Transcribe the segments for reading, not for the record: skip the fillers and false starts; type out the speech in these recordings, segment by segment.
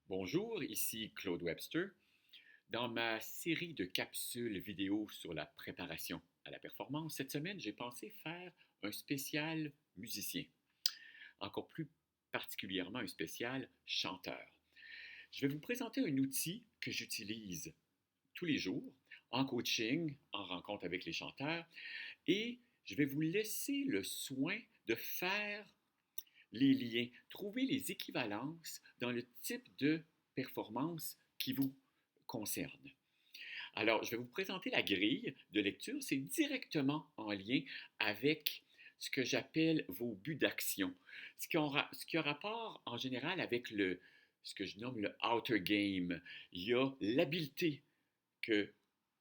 Bonjour, ici Claude Webster. Dans ma série de capsules vidéo sur la préparation à la performance, cette semaine, j'ai pensé faire un spécial musicien, encore plus particulièrement un spécial chanteur. Je vais vous présenter un outil que j'utilise tous les jours en coaching, en rencontre avec les chanteurs, et je vais vous laisser le soin de faire les liens, trouver les équivalences dans le type de performance qui vous concerne. Alors, je vais vous présenter la grille de lecture. C'est directement en lien avec ce que j'appelle vos buts d'action. Ce qui a rapport en général avec ce que je nomme le outer game. Il y a l'habileté que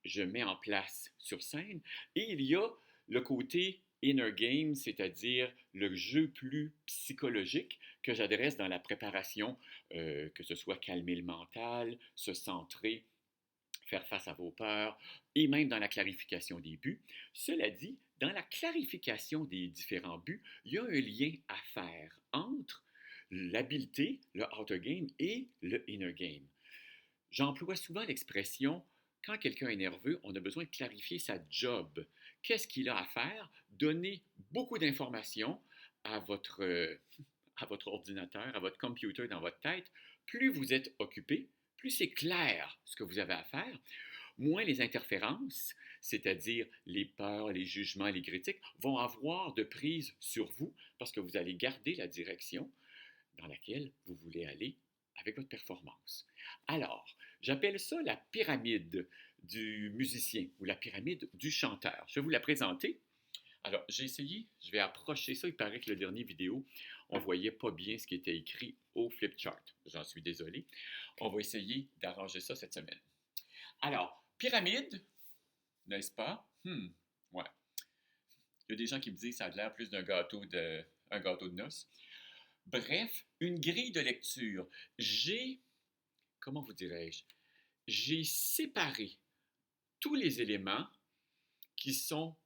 je mets en place sur scène et il y a le côté inner game, c'est-à-dire le jeu plus psychologique que j'adresse dans la préparation, que ce soit calmer le mental, se centrer, faire face à vos peurs et même dans la clarification des buts. Cela dit, dans la clarification des différents buts, il y a un lien à faire entre l'habileté, le outer game et le inner game. J'emploie souvent l'expression quand quelqu'un est nerveux, on a besoin de clarifier sa job. Qu'est-ce qu'il a à faire? Donner beaucoup d'informations à votre ordinateur, à votre computer dans votre tête. Plus vous êtes occupé, plus c'est clair ce que vous avez à faire, moins les interférences, c'est-à-dire les peurs, les jugements, les critiques, vont avoir de prise sur vous parce que vous allez garder la direction dans laquelle vous voulez aller avec votre performance. Alors, j'appelle ça la pyramide du musicien ou la pyramide du chanteur. Je vais vous la présenter. Alors, j'ai essayé, je vais approcher ça. Il paraît que la dernière vidéo, on ne voyait pas bien ce qui était écrit au flipchart. J'en suis désolé. On va essayer d'arranger ça cette semaine. Alors, pyramide, n'est-ce pas? Ouais. Il y a des gens qui me disent que ça a l'air plus un gâteau de noces. Bref, une grille de lecture. Comment vous dirais-je, j'ai séparé tous les éléments qui sont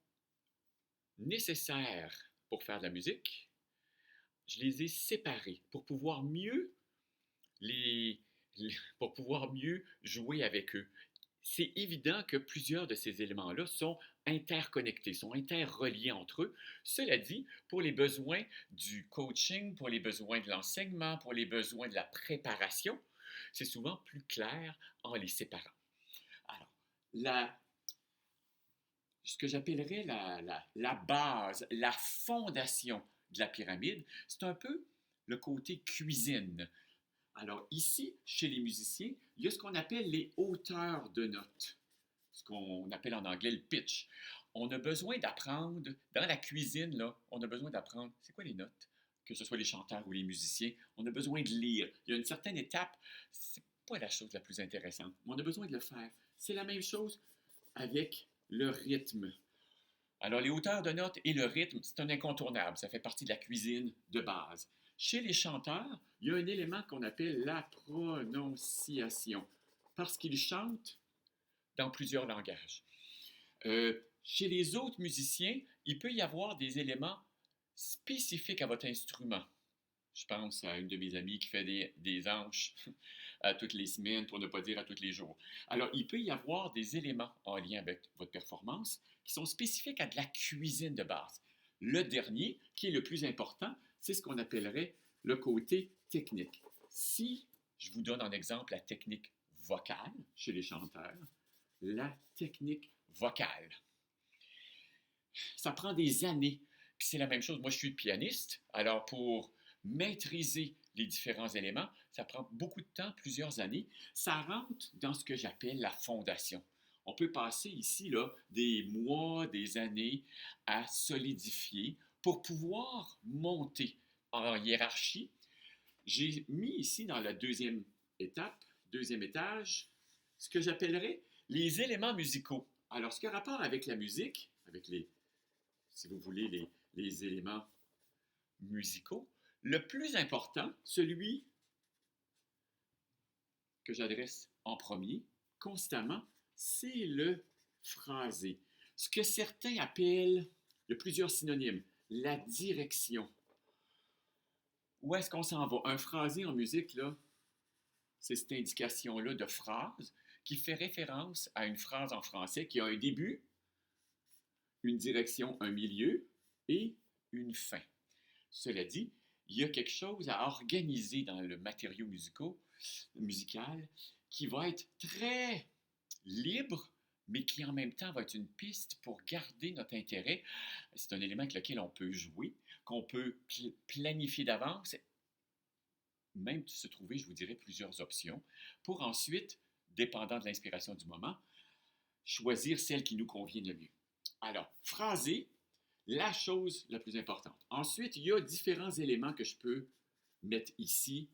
nécessaires pour faire de la musique. Je les ai séparés pour pouvoir les, pour pouvoir mieux jouer avec eux. C'est évident que plusieurs de ces éléments-là sont interconnectés, sont interreliés entre eux. Cela dit, pour les besoins du coaching, pour les besoins de l'enseignement, pour les besoins de la préparation, c'est souvent plus clair en les séparant. Alors, ce que j'appellerais la base, la fondation de la pyramide, c'est un peu le côté cuisine. Alors ici, chez les musiciens, il y a ce qu'on appelle les hauteurs de notes, ce qu'on appelle en anglais le pitch. On a besoin d'apprendre, dans la cuisine, là, on a besoin d'apprendre, c'est quoi les notes? Que ce soit les chanteurs ou les musiciens, on a besoin de lire. Il y a une certaine étape, c'est pas la chose la plus intéressante, mais on a besoin de le faire. C'est la même chose avec le rythme. Alors, les hauteurs de notes et le rythme, c'est un incontournable. Ça fait partie de la cuisine de base. Chez les chanteurs, il y a un élément qu'on appelle la prononciation, parce qu'ils chantent dans plusieurs langages. Chez les autres musiciens, il peut y avoir des éléments spécifiques à votre instrument. Je pense à une de mes amies qui fait des hanches à toutes les semaines, pour ne pas dire à tous les jours. Alors, il peut y avoir des éléments en lien avec votre performance qui sont spécifiques à de la cuisine de base. Le dernier, qui est le plus important, c'est ce qu'on appellerait le côté technique. Si je vous donne en exemple la technique vocale chez les chanteurs, la technique vocale, ça prend des années. Puis c'est la même chose. Moi, je suis pianiste. Alors, pour maîtriser les différents éléments, ça prend beaucoup de temps, plusieurs années. Ça rentre dans ce que j'appelle la fondation. On peut passer ici là, des mois, des années à solidifier pour pouvoir monter en hiérarchie. J'ai mis ici dans la deuxième étape, deuxième étage, ce que j'appellerais les éléments musicaux. Alors, ce qui a rapport avec la musique, avec si vous voulez, les éléments musicaux, le plus important, celui que j'adresse en premier, constamment, c'est le phrasé. Ce que certains appellent, il y a plusieurs synonymes, la direction. Où est-ce qu'on s'en va? Un phrasé en musique, là, c'est cette indication-là de phrase qui fait référence à une phrase en français qui a un début, une direction, un milieu et une fin. Cela dit, il y a quelque chose à organiser dans le matériau musical qui va être très libre, mais qui en même temps va être une piste pour garder notre intérêt. C'est un élément avec lequel on peut jouer, qu'on peut planifier d'avance, même se trouver, je vous dirais, plusieurs options, pour ensuite, dépendant de l'inspiration du moment, choisir celle qui nous convient le mieux. Alors, phraser, la chose la plus importante. Ensuite, il y a différents éléments que je peux mettre ici,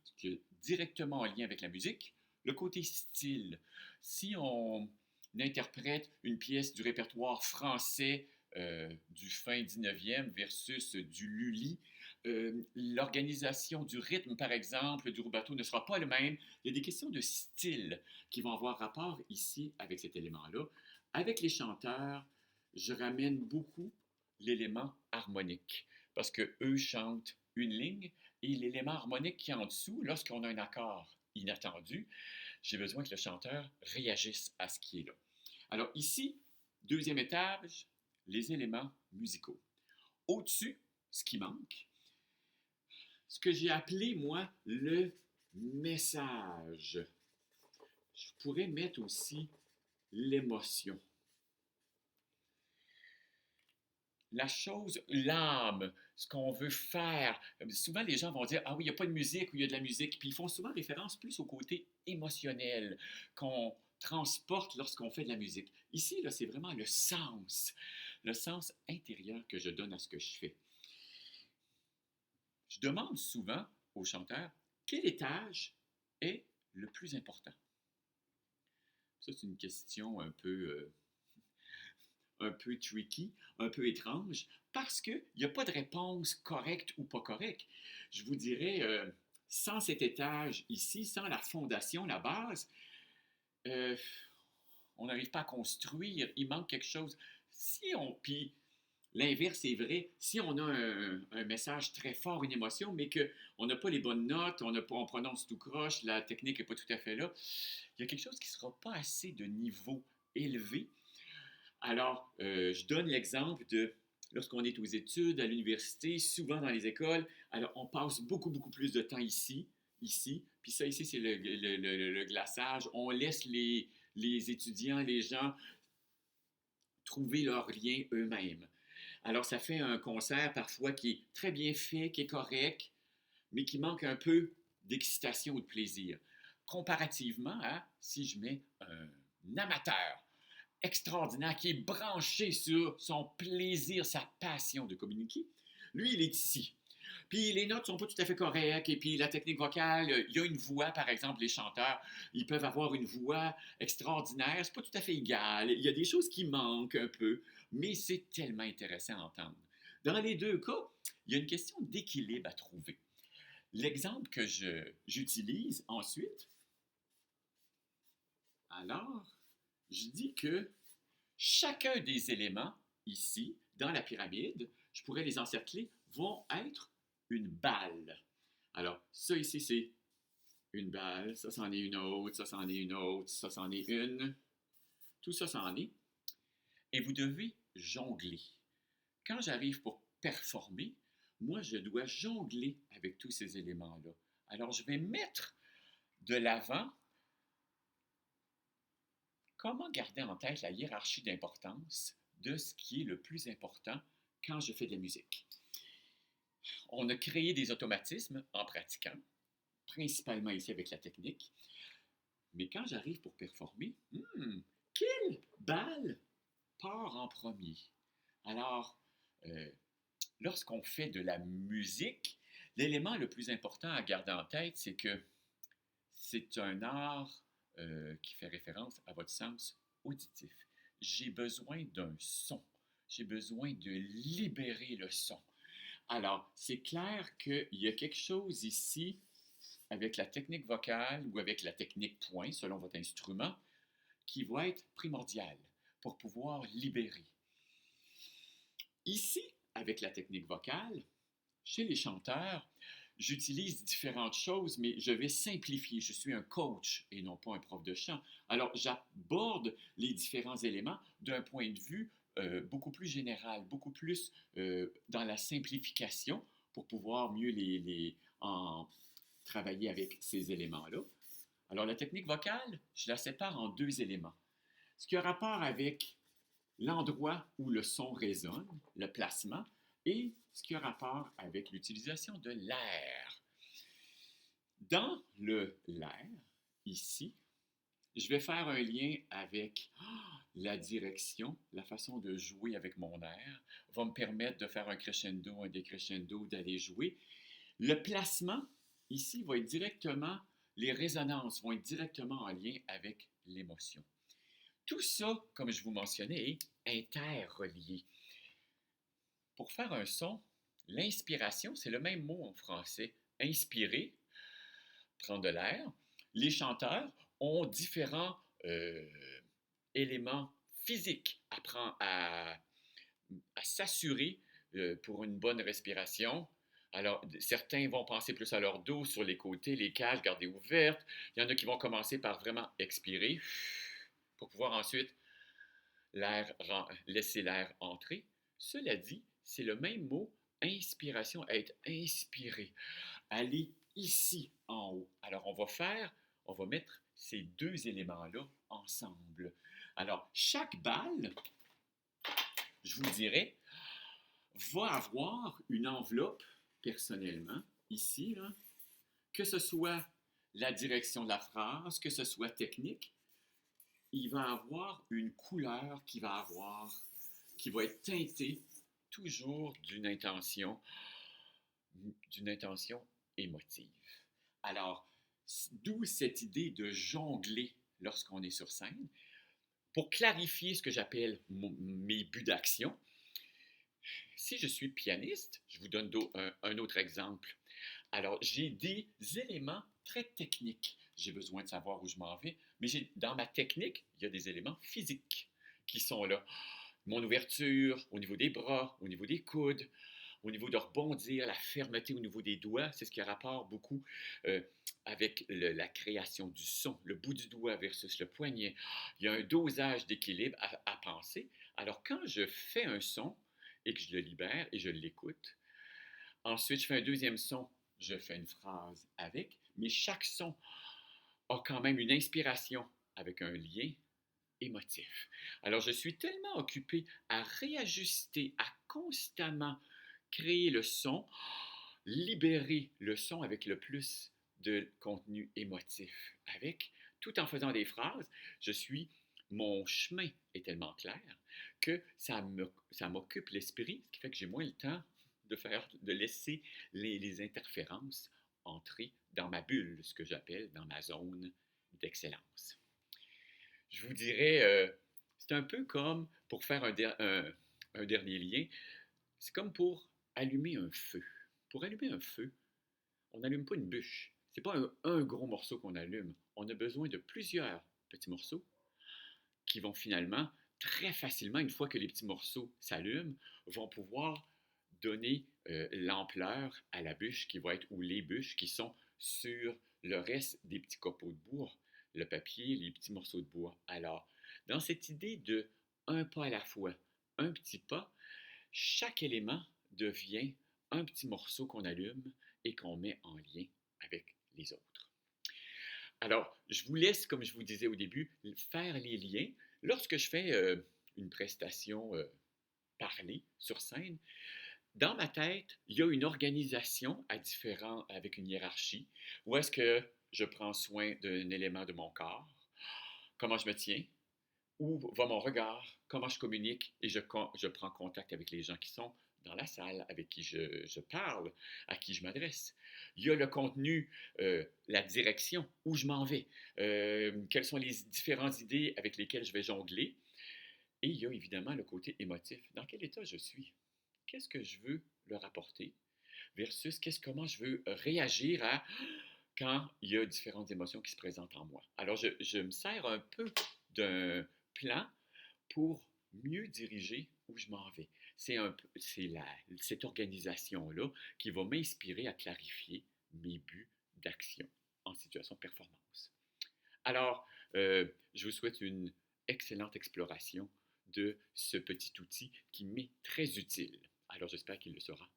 directement en lien avec la musique. Le côté style. Si on interprète une pièce du répertoire français du fin 19e versus du Lully, l'organisation du rythme, par exemple, du rubato ne sera pas le même. Il y a des questions de style qui vont avoir rapport ici avec cet élément-là. Avec les chanteurs, je ramène beaucoup l'élément harmonique parce qu'eux chantent une ligne et l'élément harmonique qui est en dessous, lorsqu'on a un accord inattendu, j'ai besoin que le chanteur réagisse à ce qui est là. Alors ici, deuxième étage, les éléments musicaux. Au-dessus, ce qui manque, ce que j'ai appelé, moi, le message. Je pourrais mettre aussi l'émotion. La chose, l'âme, ce qu'on veut faire. Souvent, les gens vont dire, ah oui, il n'y a pas de musique ou il y a de la musique. Puis ils font souvent référence plus au côté émotionnel qu'on transporte lorsqu'on fait de la musique. Ici, là, c'est vraiment le sens intérieur que je donne à ce que je fais. Je demande souvent aux chanteurs, quel étage est le plus important? Ça, c'est une question un peu tricky, un peu étrange, parce qu'il n'y a pas de réponse correcte ou pas correcte. Je vous dirais, sans cet étage ici, sans la fondation, la base, euh, on n'arrive pas à construire, il manque quelque chose. Puis l'inverse est vrai, si on a un message très fort, une émotion, mais qu'on n'a pas les bonnes notes, on prononce tout croche, la technique n'est pas tout à fait là, il y a quelque chose qui ne sera pas assez de niveau élevé. Alors, je donne l'exemple de lorsqu'on est aux études, à l'université, souvent dans les écoles, alors on passe beaucoup, beaucoup plus de temps ici, puis ça ici, c'est le glaçage. On laisse les étudiants, les gens trouver leur lien eux-mêmes. Alors, ça fait un concert parfois qui est très bien fait, qui est correct, mais qui manque un peu d'excitation ou de plaisir. Comparativement à si je mets un amateur extraordinaire qui est branché sur son plaisir, sa passion de communiquer, lui, il est ici. Puis les notes sont pas tout à fait correctes, et puis la technique vocale, il y a une voix, par exemple, les chanteurs, ils peuvent avoir une voix extraordinaire, c'est pas tout à fait égal, il y a des choses qui manquent un peu, mais c'est tellement intéressant à entendre. Dans les deux cas, il y a une question d'équilibre à trouver. L'exemple que j'utilise ensuite, alors, je dis que chacun des éléments ici, dans la pyramide, je pourrais les encercler, vont être une balle. Alors, ça ici, c'est une balle, ça, c'en est une autre, ça, c'en est une autre, ça, c'en est une. Tout ça, c'en est. Et vous devez jongler. Quand j'arrive pour performer, moi, je dois jongler avec tous ces éléments-là. Alors, je vais mettre de l'avant comment garder en tête la hiérarchie d'importance de ce qui est le plus important quand je fais de la musique. On a créé des automatismes en pratiquant, principalement ici avec la technique, mais quand j'arrive pour performer, quelle balle part en premier? Alors, lorsqu'on fait de la musique, l'élément le plus important à garder en tête, c'est que c'est un art qui fait référence à votre sens auditif. J'ai besoin d'un son. J'ai besoin de libérer le son. Alors, c'est clair qu'il y a quelque chose ici avec la technique vocale ou avec la technique point, selon votre instrument, qui va être primordial pour pouvoir libérer. Ici, avec la technique vocale, chez les chanteurs, j'utilise différentes choses, mais je vais simplifier. Je suis un coach et non pas un prof de chant. Alors, j'aborde les différents éléments d'un point de vue beaucoup plus général, beaucoup plus dans la simplification pour pouvoir mieux en travailler avec ces éléments-là. Alors, la technique vocale, je la sépare en deux éléments. Ce qui a rapport avec l'endroit où le son résonne, le placement, et ce qui a rapport avec l'utilisation de l'air. Dans l'air, ici, je vais faire un lien avec la direction, la façon de jouer avec mon air, va me permettre de faire un crescendo, un décrescendo, d'aller jouer. Le placement, ici, va être directement, les résonances vont être directement en lien avec l'émotion. Tout ça, comme je vous mentionnais, est interrelié. Pour faire un son, l'inspiration, c'est le même mot en français. Inspirer, prendre de l'air. Les chanteurs ont différents éléments physiques à s'assurer pour une bonne respiration. Alors, certains vont penser plus à leur dos, sur les côtés, les cages, garder ouvertes. Il y en a qui vont commencer par vraiment expirer pour pouvoir ensuite laisser l'air entrer. Cela dit, c'est le même mot, inspiration, être inspiré, aller ici en haut. Alors, on va mettre ces deux éléments-là ensemble. Alors, chaque balle, je vous dirais, va avoir une enveloppe, personnellement, ici, là, que ce soit la direction de la phrase, que ce soit technique, il va avoir une couleur qui va être teintée toujours d'une intention émotive. Alors, d'où cette idée de jongler lorsqu'on est sur scène. Pour clarifier ce que j'appelle mes buts d'action, si je suis pianiste, je vous donne un autre exemple. Alors, j'ai des éléments très techniques. J'ai besoin de savoir où je m'en vais, mais dans ma technique, il y a des éléments physiques qui sont là. Mon ouverture au niveau des bras, au niveau des coudes, au niveau de rebondir, la fermeté au niveau des doigts, c'est ce qui a rapport beaucoup avec la création du son, le bout du doigt versus le poignet. Il y a un dosage d'équilibre à penser. Alors, quand je fais un son et que je le libère et je l'écoute, ensuite, je fais un deuxième son, je fais une phrase avec, mais chaque son a quand même une inspiration avec un lien émotif. Alors, je suis tellement occupé à réajuster, à constamment créer le son, libérer le son avec le plus de contenu émotif, tout en faisant des phrases, mon chemin est tellement clair que ça m'occupe l'esprit, ce qui fait que j'ai moins le temps de laisser les interférences entrer dans ma bulle, ce que j'appelle dans ma zone d'excellence. Je vous dirais, c'est un peu comme pour faire un dernier lien, c'est comme pour allumer un feu. Pour allumer un feu, on n'allume pas une bûche. C'est pas un gros morceau qu'on allume. On a besoin de plusieurs petits morceaux qui vont finalement, très facilement, une fois que les petits morceaux s'allument, vont pouvoir donner l'ampleur à la bûche ou les bûches qui sont sur le reste des petits copeaux de bois, le papier, les petits morceaux de bois. Alors, dans cette idée de un pas à la fois, un petit pas, chaque élément devient un petit morceau qu'on allume et qu'on met en lien avec les autres. Alors, je vous laisse, comme je vous disais au début, faire les liens. Lorsque je fais une prestation parlée sur scène, dans ma tête, il y a une organisation avec une hiérarchie, où est-ce que je prends soin d'un élément de mon corps, comment je me tiens, où va mon regard, comment je communique et je prends contact avec les gens qui sont dans la salle, avec qui je parle, à qui je m'adresse. Il y a le contenu, la direction, où je m'en vais, quelles sont les différentes idées avec lesquelles je vais jongler. Et il y a évidemment le côté émotif. Dans quel état je suis? Qu'est-ce que je veux leur apporter? Versus comment je veux réagir quand il y a différentes émotions qui se présentent en moi. Alors, je me sers un peu d'un plan pour mieux diriger où je m'en vais. Cette organisation-là qui va m'inspirer à clarifier mes buts d'action en situation de performance. Alors, je vous souhaite une excellente exploration de ce petit outil qui m'est très utile. Alors, j'espère qu'il le sera